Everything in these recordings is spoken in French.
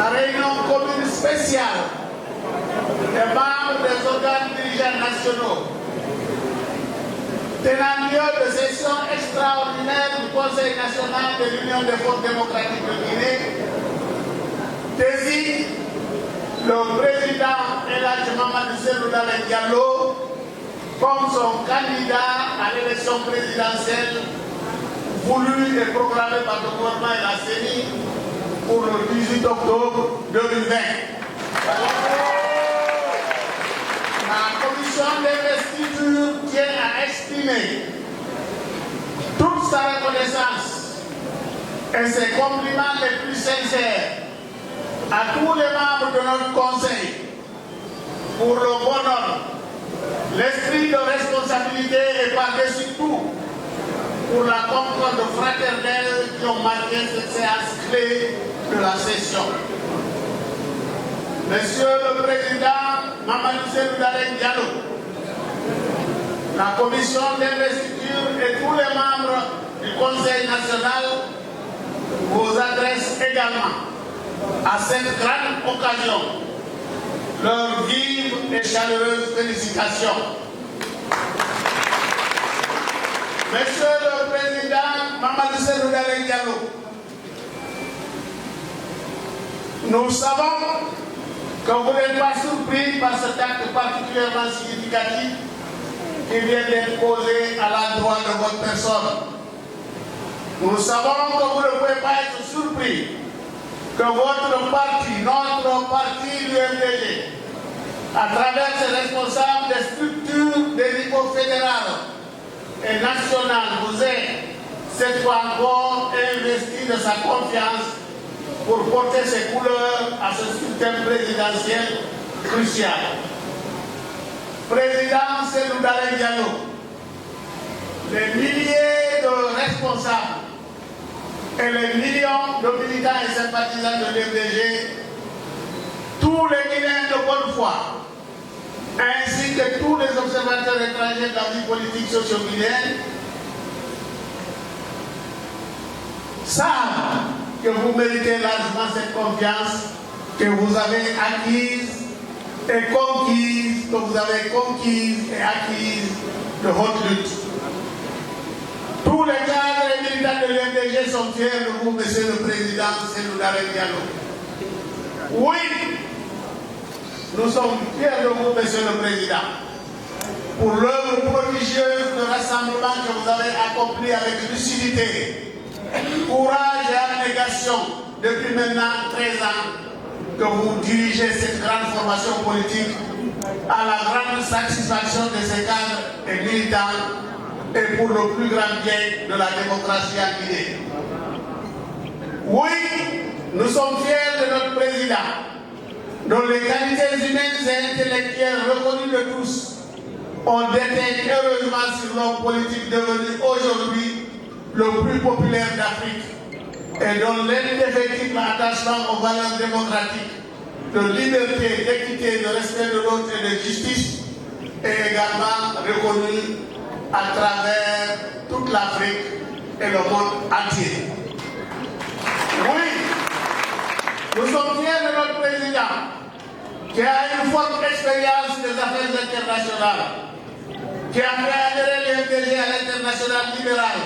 La réunion commune spéciale des membres des organes dirigeants nationaux tenant lieu de session extraordinaire du Conseil national de l'Union des forces démocratiques de Guinée désigne le président Elhadji Mamadou Cellou Dalein Diallo comme son candidat à l'élection présidentielle voulue et programmée par le gouvernement et la CENI pour le 18 octobre 2020. La commission d'investiture tient à exprimer toute sa reconnaissance et ses compliments les plus sincères à tous les membres de notre conseil pour le bon ordre, l'esprit de responsabilité et par-dessus tout pour la concorde fraternelle qui ont marqué cette séance clé de la session. Monsieur le Président Mamadou Cellou Dalein Diallo, la commission d'investiture et tous les membres du Conseil national vous adressent également à cette grande occasion leurs vives et chaleureuses félicitations. Monsieur le Président Mamadou Cellou Dalein Diallo, nous savons que vous n'êtes pas surpris par cet acte particulièrement significatif qui vient d'être posé à l'endroit de votre personne. Nous savons que vous ne pouvez pas être surpris que votre parti, notre parti, l'UMDG, à travers ses responsables des structures de niveau fédéral et national, vous ait cette fois encore investi de sa confiance pour porter ses couleurs à ce scrutin présidentiel crucial. Président Cellou Dalein Diallo, les milliers de responsables et les millions de militants et sympathisants de l'UMDG, tous les Guinéens de bonne foi, ainsi que tous les observateurs étrangers de la vie politique socio-guinéenne, savent que vous méritez largement cette confiance que vous avez acquise et conquise, que vous avez conquise et acquise de votre lutte. Tous les cadres et militants de l'UMDG sont fiers de vous, Monsieur le Président Cellou Dalein Diallo. Oui, nous sommes fiers de vous, Monsieur le Président, pour l'œuvre prodigieuse de rassemblement que vous avez accomplie avec lucidité, courage et abnégation depuis maintenant 13 ans que vous dirigez cette grande formation politique à la grande satisfaction de ses cadres et militants et pour le plus grand bien de la démocratie en Guinée. Oui, nous sommes fiers de notre président, dont les qualités humaines et intellectuelles reconnues de tous ont déteint heureusement sur l'homme politique devenu aujourd'hui le plus populaire d'Afrique et dont l'indéfectible attachement aux valeurs démocratiques de liberté, d'équité, de respect de l'autre et de justice est également reconnu à travers toute l'Afrique et le monde entier. Oui, nous sommes fiers de notre président qui a une forte expérience des affaires internationales, qui a fait adhérer l'UMDG à l'international libéral,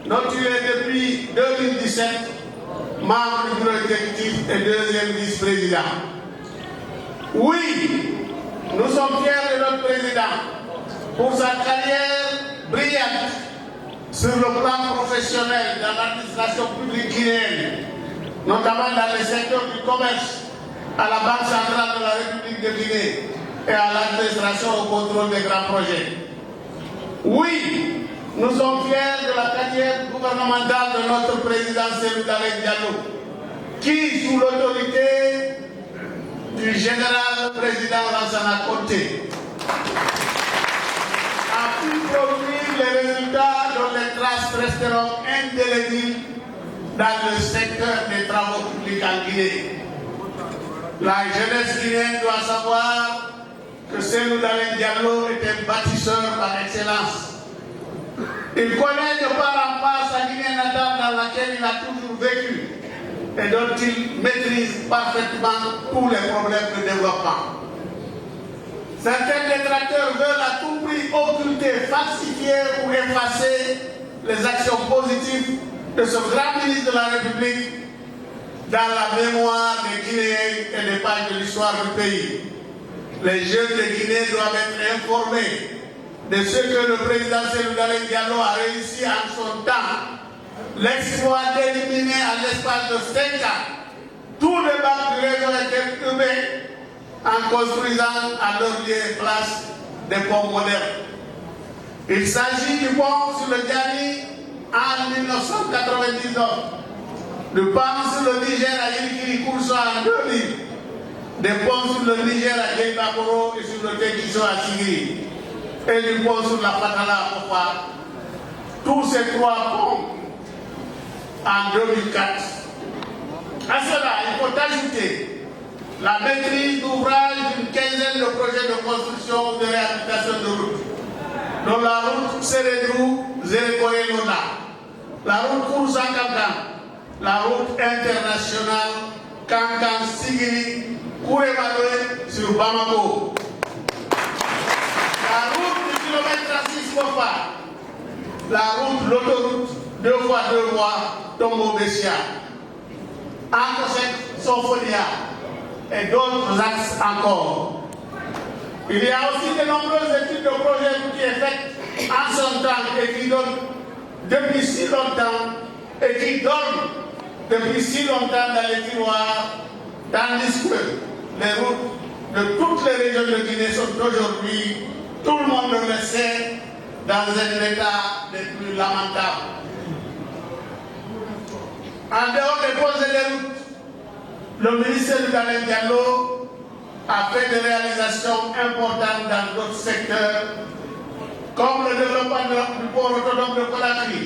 dont il est depuis 2017 membre du bureau exécutif et deuxième vice-président. Oui, nous sommes fiers de notre président pour sa carrière brillante sur le plan professionnel dans l'administration publique guinéenne, notamment dans le secteur du commerce, à la Banque centrale de la République de Guinée et à l'administration au contrôle des grands projets. Oui, nous sommes fiers de la carrière gouvernementale de notre président Cellou Dalein Diallo, qui, sous l'autorité du général président Lansana Conté, a pu produire les résultats dont les traces resteront indélébiles dans le secteur des travaux publics en Guinée. La jeunesse guinéenne doit savoir que Cellou Dalein Diallo est un bâtisseur par excellence. Il connaît de part en part sa Guinée natale dans laquelle il a toujours vécu et dont il maîtrise parfaitement tous les problèmes de développement. Certains détracteurs veulent à tout prix occulter, falsifier ou effacer les actions positives de ce grand ministre de la République dans la mémoire des Guinéens et des pages de l'histoire du pays. Les jeunes de Guinée doivent être informés de ce que le président Cellou Dalein Diallo a réussi en son temps. L'exploit d'éliminer en l'espace de 5 ans tous les bancs du réseau interurbain en construisant à leur lieu et place des ponts modernes. Il s'agit du pont sur le Diani en 1999, du pont sur le Niger à Yirikiri-Kourso en 2000, des ponts sur le Niger à Gueye-Bakoro et sur le Tekiso à Sigiri, et du pont sur la Fatala à Popa. Tous ces 3 ponts en 2004. À cela, il faut ajouter la maîtrise d'ouvrage d'une quinzaine de projets de construction ou de réhabilitation de routes, dont la route Sérédou-Zérékoré-Lona, la route Koursa-Kankan, la route internationale Kankan-Sigiri-Kourémadoé sur Bamako, la route du kilomètre 36 Kofa, l'autoroute 2x2 voies Tombo-Bessia, Ankosek Sofonia et d'autres axes encore. Il y a aussi de nombreuses études de projets qui sont faites en son temps et qui donnent depuis si longtemps et qui donnent depuis si longtemps dans les tiroirs, tandis que les routes de toutes les régions de Guinée sont aujourd'hui, tout le monde le sait, dans un état des plus lamentables. En dehors des causes et des routes, le ministère du Dalein Diallo a fait des réalisations importantes dans d'autres secteurs, comme le développement du port autonome de Conakry,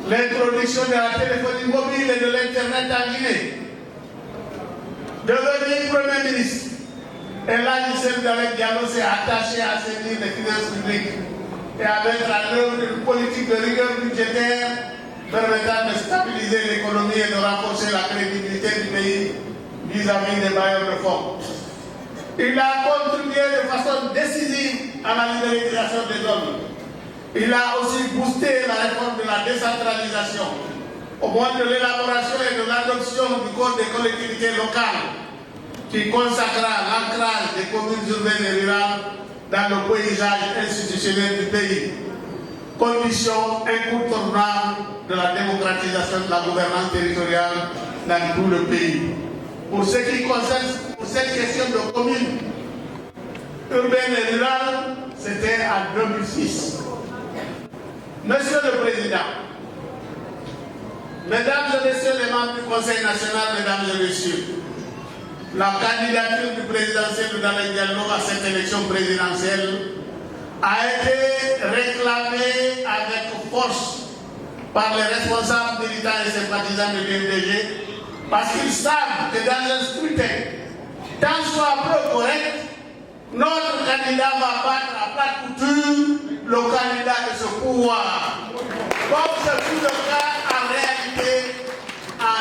l'introduction de la téléphonie mobile et de l'Internet en Guinée. Devenu Premier ministre, et là, le ministère du Dalein Diallo s'est attaché à assainir les finances publiques et à mettre en œuvre une politique de rigueur budgétaire permettant de stabiliser l'économie et de renforcer la crédibilité du pays vis-à-vis des bailleurs de fonds. Il a contribué de façon décisive à la libéralisation des hommes. Il a aussi boosté la réforme de la décentralisation, au moins de l'élaboration et de l'adoption du Code des collectivités locales, qui consacra l'ancrage des communes urbaines et rurales dans le paysage institutionnel du pays, condition incontournable de la démocratisation de la gouvernance territoriale dans tout le pays. Pour ce qui concerne cette question de communes urbaines et rurales, c'était en 2006. Monsieur le Président, Mesdames et Messieurs les membres du Conseil national, Mesdames et Messieurs, la candidature du président Cellou Dalein Diallo à cette élection présidentielle a été réclamée avec force par les responsables militants et sympathisants de l'UMDG parce qu'ils savent que dans un scrutin, tant soit peu correct, notre candidat va battre à plat couture le candidat de ce pouvoir. Comme ce fut le cas en réalité en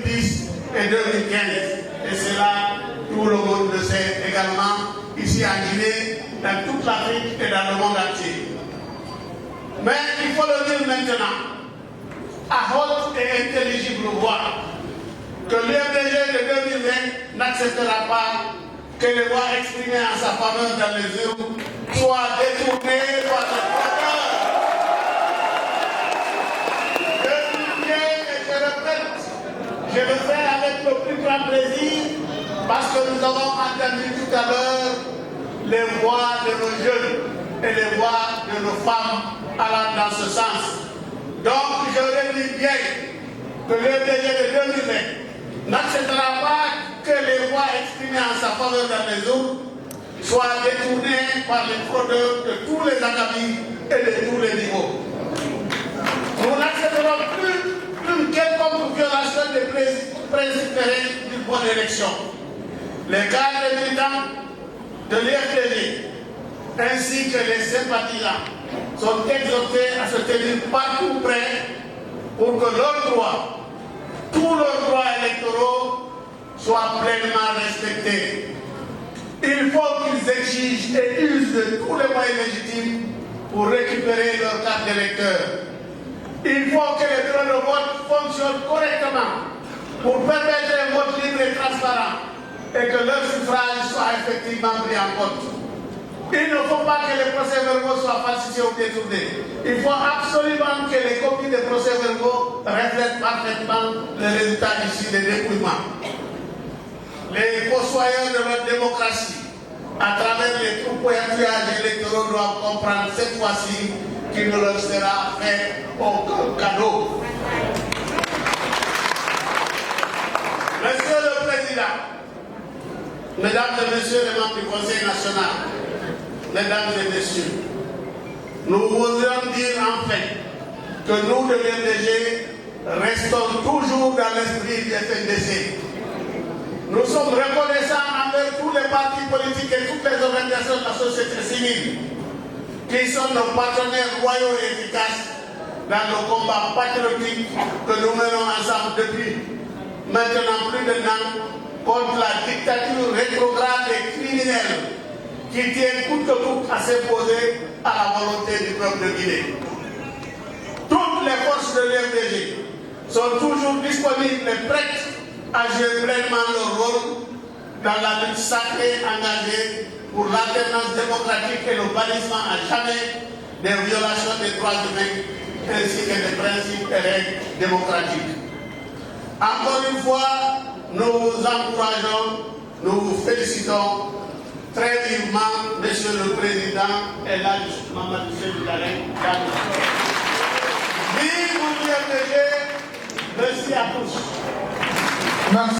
2010 et 2015. Et cela, tout le monde le sait également, ici en Guinée, dans toute l'Afrique et dans le monde entier. Mais il faut le dire maintenant, à haute et intelligible voix, que l'UMDG de 2020 n'acceptera pas que les voix exprimées en sa faveur dans les urnes soient détournées par les fraudeurs. Je le fais avec le plus grand plaisir parce que nous avons entendu tout à l'heure les voix de nos jeunes et les voix de nos femmes allant dans ce sens. Donc je redis bien que le DG de 2020 n'acceptera pas que les voix exprimées en sa faveur dans les urnes soient détournées par les fraudeurs de tous les acabits et de tous les niveaux. Nous n'accepterons plus une quelconque violation des principes d'une bonne élection. Les cadres militants de l'IFDG ainsi que les sympathisants sont exhortés à se tenir partout prêts pour que leurs droits tous leurs droits électoraux soient pleinement respectés. Il faut qu'ils exigent et usent de tous les moyens légitimes pour récupérer leur carte d'électeur. Il faut que les bureaux de vote fonctionnent correctement pour permettre un vote libre et transparent et que leur suffrage soit effectivement pris en compte. Il ne faut pas que les procès-verbaux soient falsifiés ou détournés. Il faut absolument que les copies des procès-verbaux reflètent parfaitement les résultats issus des dépouillements. Les fossoyeurs de notre démocratie, à travers les troupeaux électoraux, doivent comprendre cette fois-ci qu'il ne leur sera fait aucun cadeau. Monsieur le Président, Mesdames et Messieurs les membres du Conseil national, Mesdames et Messieurs, nous voudrions dire enfin que nous de l'UNDG restons toujours dans l'esprit du FNDC. Nous sommes reconnaissants envers tous les partis politiques et toutes les organisations de la société civile qui sont nos partenaires loyaux et efficaces dans nos combats patriotiques que nous menons ensemble depuis maintenant plus d'un an contre la dictature rétrograde et criminelle qui tient coûte que coûte à s'imposer à la volonté du peuple de Guinée. Toutes les forces de l'UNDG sont toujours disponibles et prêtes à jouer pleinement leur rôle dans la lutte sacrée engagée pour l'alternance démocratique et le bannissement à jamais des violations des droits humains ainsi que des principes et règles démocratiques. Encore une fois, nous vous encourageons, nous vous félicitons très vivement, Monsieur le Président et là, Mamadou Sédou Dalin. Vive l'UNDG, merci à tous. Merci.